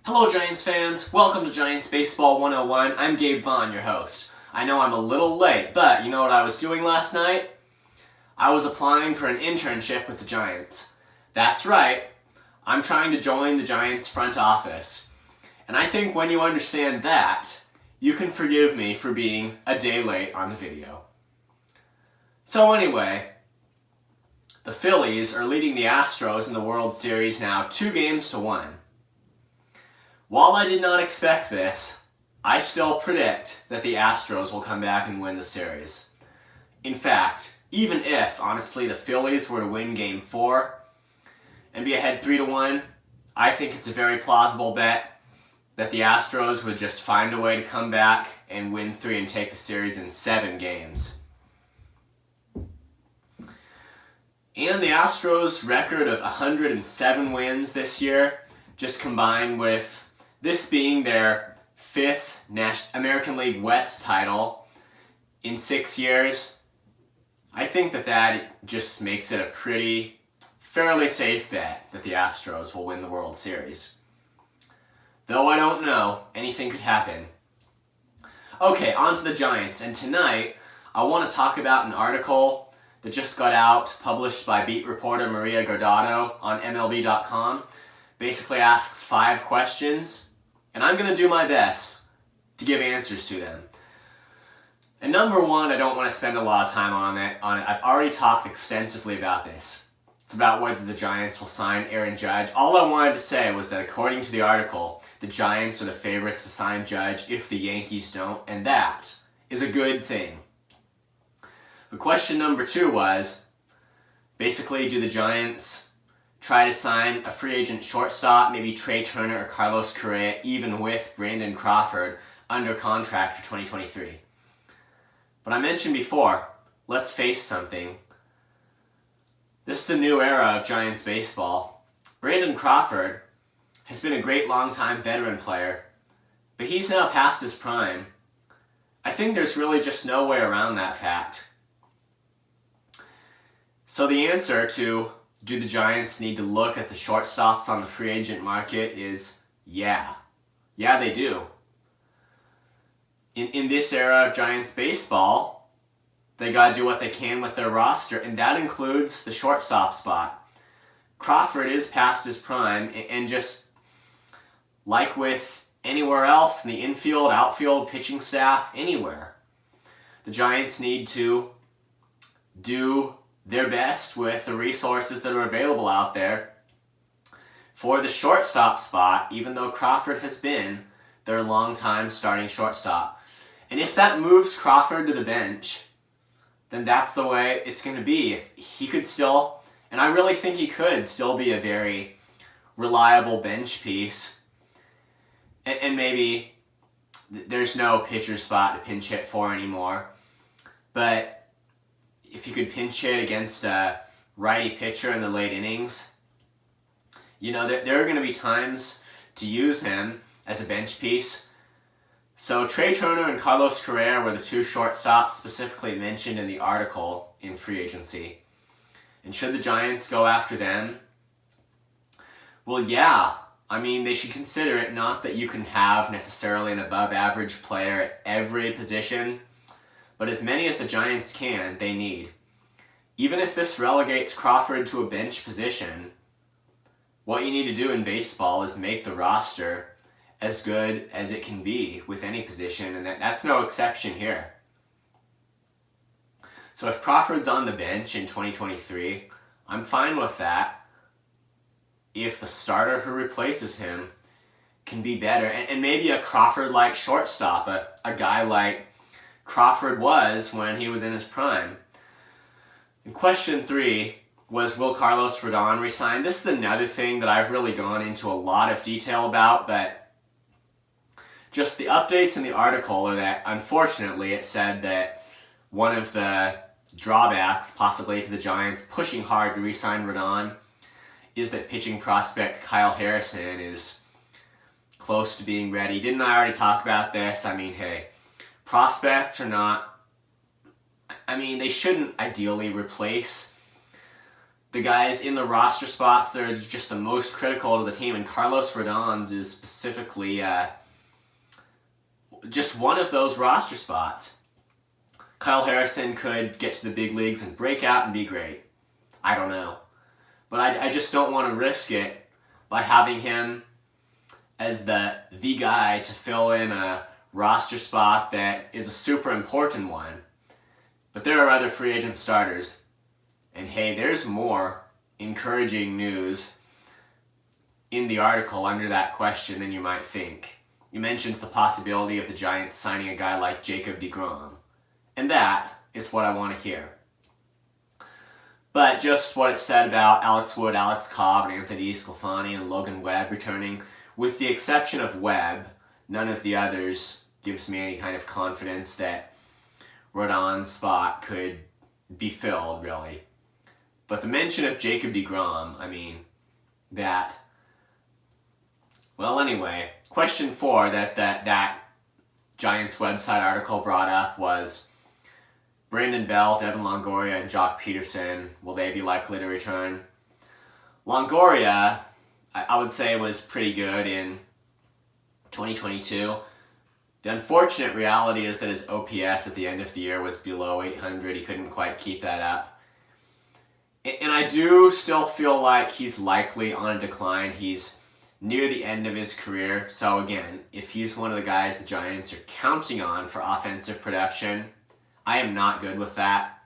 Hello Giants fans, welcome to Giants Baseball 101. I'm Gabe Vaughn, your host. I know I'm a little late, but you know what I was doing last night? I was applying for an internship with the Giants. That's right, I'm trying to join the Giants front office. And I think when you understand that, you can forgive me for being a day late on the video. So anyway, the Phillies are leading the Astros in the World Series now 2-1. While I did not expect this, I still predict that the Astros will come back and win the series. In fact, even if, honestly, the Phillies were to win Game 4 and be ahead 3-1, I think it's a very plausible bet that the Astros would just find a way to come back and win 3 and take the series in 7 games. And the Astros' record of 107 wins this year, just combined with this being their 5th American League West title in 6 years, I think that just makes it a fairly safe bet that the Astros will win the World Series. Though I don't know, anything could happen. Okay, on to the Giants, and tonight I want to talk about an article that just got out, published by beat reporter Maria Guardado on MLB.com. Basically asks 5 questions, and I'm going to do my best to give answers to them. And number 1, I don't want to spend a lot of time on it. I've already talked extensively about this. It's about whether the Giants will sign Aaron Judge. All I wanted to say was that according to the article, the Giants are the favorites to sign Judge if the Yankees don't, and that is a good thing. But question number 2 was, basically, do the Giants try to sign a free agent shortstop, maybe Trey Turner or Carlos Correa, even with Brandon Crawford under contract for 2023? But I mentioned before, let's face something. This is a new era of Giants baseball. Brandon Crawford has been a great long-time veteran player, but he's now past his prime. I think there's really just no way around that fact. So the answer to do the Giants need to look at the shortstops on the free agent market is yeah. Yeah, they do. In this era of Giants baseball, they got to do what they can with their roster, and that includes the shortstop spot. Crawford is past his prime, and just like with anywhere else in the infield, outfield, pitching staff, anywhere, the Giants need to do their best with the resources that are available out there for the shortstop spot, even though Crawford has been their long-time starting shortstop. And if that moves Crawford to the bench, then that's the way it's going to be. If he could still, and I really think he could still be a very reliable bench piece, and maybe there's no pitcher spot to pinch hit for anymore, but if you could pinch hit against a righty pitcher in the late innings, you know, there are going to be times to use him as a bench piece. So Trey Turner and Carlos Correa were the 2 shortstops specifically mentioned in the article in free agency. And should the Giants go after them? Well, yeah. I mean, they should consider it. Not that you can have necessarily an above-average player at every position, but as many as the Giants can, they need. Even if this relegates Crawford to a bench position, what you need to do in baseball is make the roster as good as it can be with any position, and that's no exception here. So if Crawford's on the bench in 2023, I'm fine with that if the starter who replaces him can be better. And maybe a Crawford-like shortstop, a guy like Crawford was when he was in his prime. And question 3 was, will Carlos Rodon resign? This is another thing that I've really gone into a lot of detail about, but just the updates in the article are that, unfortunately, it said that one of the drawbacks, possibly to the Giants pushing hard to re-sign Rodon, is that pitching prospect Kyle Harrison is close to being ready. Didn't I already talk about this? I mean, hey, prospects are not, they shouldn't ideally replace the guys in the roster spots that are just the most critical to the team, and Carlos Rodon's is specifically just one of those roster spots. Kyle Harrison could get to the big leagues and break out and be great. I don't know. But I just don't want to risk it by having him as the guy to fill in a roster spot that is a super important one. But there are other free agent starters. And hey, there's more encouraging news in the article under that question than you might think. It mentions the possibility of the Giants signing a guy like Jacob deGrom. And that is what I want to hear. But just what it said about Alex Wood, Alex Cobb, and Anthony DeSclafani and Logan Webb returning, with the exception of Webb, none of the others gives me any kind of confidence that Rodon's spot could be filled, really. But the mention of Jacob deGrom, well, anyway, question 4 that Giants website article brought up was Brandon Belt, Evan Longoria, and Jock Peterson, will they be likely to return? Longoria, I would say, was pretty good in 2022. The unfortunate reality is that his OPS at the end of the year was below 800. He couldn't quite keep that up. And I do still feel like he's likely on a decline. He's near the end of his career. So again, if he's one of the guys the Giants are counting on for offensive production, I am not good with that.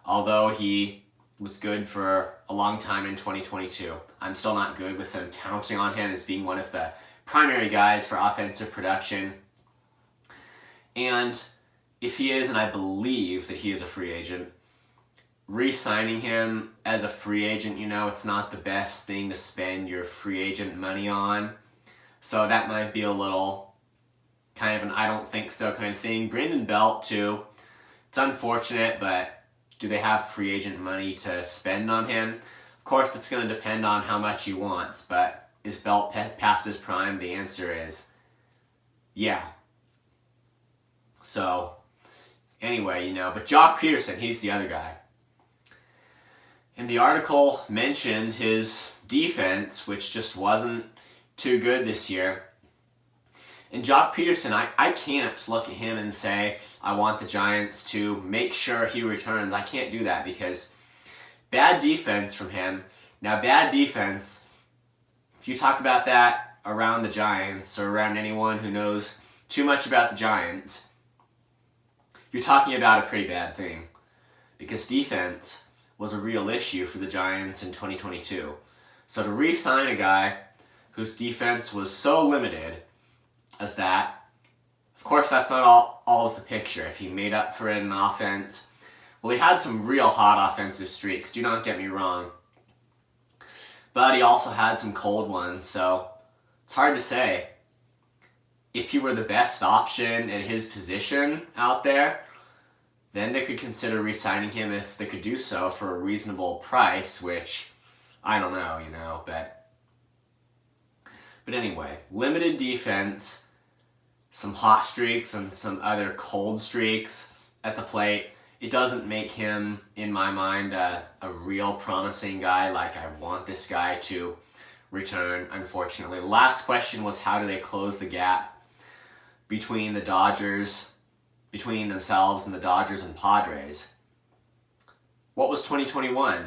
Although he was good for a long time in 2022, I'm still not good with them counting on him as being one of the primary guys for offensive production. And if he is, and I believe that he is a free agent, re-signing him as a free agent, it's not the best thing to spend your free agent money on. So that might be a little kind of an I don't think so kind of thing. Brandon Belt, too. It's unfortunate, but do they have free agent money to spend on him? Of course, it's going to depend on how much he wants, but is Belt past his prime? The answer is yeah. So, anyway, but Jock Peterson, he's the other guy. And the article mentioned his defense, which just wasn't too good this year. And Jock Peterson, I can't look at him and say, I want the Giants to make sure he returns. I can't do that because bad defense from him. Now, bad defense, if you talk about that around the Giants or around anyone who knows too much about the Giants, you're talking about a pretty bad thing. Because defense was a real issue for the Giants in 2022. So to re-sign a guy whose defense was so limited as that, of course that's not all of the picture. If he made up for it in offense, well, he had some real hot offensive streaks, do not get me wrong. But he also had some cold ones, so it's hard to say. If he were the best option at his position out there, then they could consider re-signing him if they could do so for a reasonable price, which I don't know, But anyway, limited defense, some hot streaks and some other cold streaks at the plate. It doesn't make him, in my mind, a real promising guy. Like, I want this guy to return, unfortunately. Last question was, how do they close the gap between between themselves and the Dodgers and Padres? What was 2021?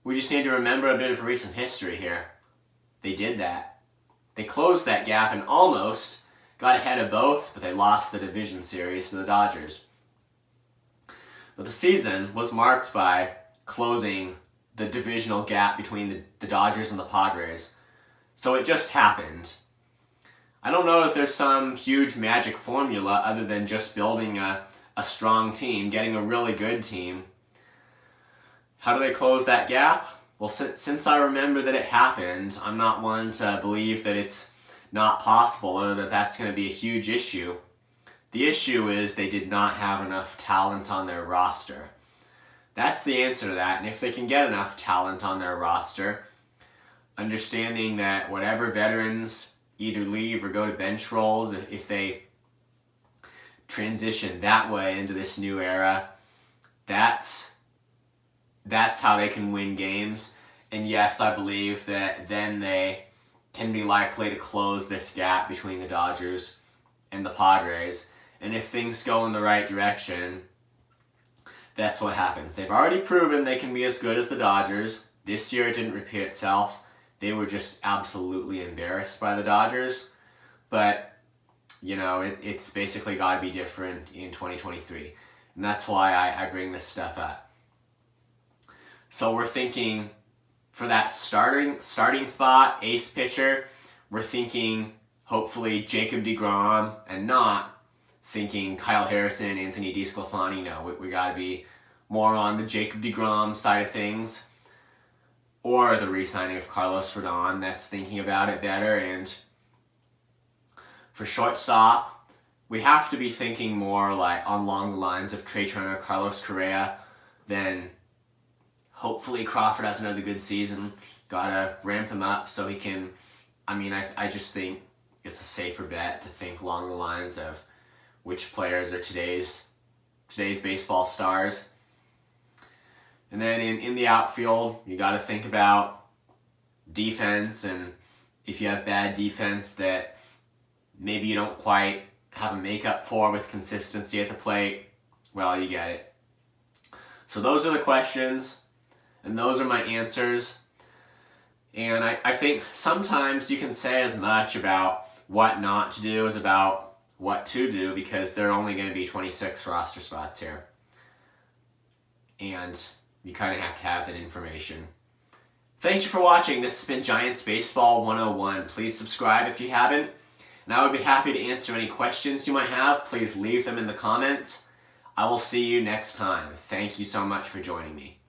We just need to remember a bit of recent history here. They did that. They closed that gap and almost got ahead of both, but they lost the division series to the Dodgers. But the season was marked by closing the divisional gap between the Dodgers and the Padres. So it just happened. I don't know if there's some huge magic formula other than just building a strong team, getting a really good team. How do they close that gap? Well, since I remember that it happened, I'm not one to believe that it's not possible or that that's going to be a huge issue. The issue is they did not have enough talent on their roster. That's the answer to that, and if they can get enough talent on their roster, understanding that whatever veterans either leave or go to bench roles, if they transition that way into this new era, that's that's how they can win games. And yes, I believe that then they can be likely to close this gap between the Dodgers and the Padres. And if things go in the right direction, that's what happens. They've already proven they can be as good as the Dodgers. This year it didn't repeat itself. They were just absolutely embarrassed by the Dodgers. But, it's basically got to be different in 2023. And that's why I bring this stuff up. So we're thinking for that starting spot, ace pitcher, we're thinking hopefully Jacob deGrom, and not thinking Kyle Harrison, Anthony DeSclafani. No, we got to be more on the Jacob deGrom side of things, or the re-signing of Carlos Rodon. That's thinking about it better. And for shortstop, we have to be thinking more like along the lines of Trey Turner, Carlos Correa. Then hopefully Crawford has another good season. Gotta ramp him up so he can. I just think it's a safer bet to think along the lines of which players are today's baseball stars. And then in the outfield, you got to think about defense, and if you have bad defense that maybe you don't quite have a makeup for with consistency at the plate, well, you get it. So those are the questions, and those are my answers. And I think sometimes you can say as much about what not to do as about what to do, because there are only going to be 26 roster spots here. And you kind of have to have that information. Thank you for watching. This has been Giants Baseball 101. Please subscribe if you haven't. And I would be happy to answer any questions you might have. Please leave them in the comments. I will see you next time. Thank you so much for joining me.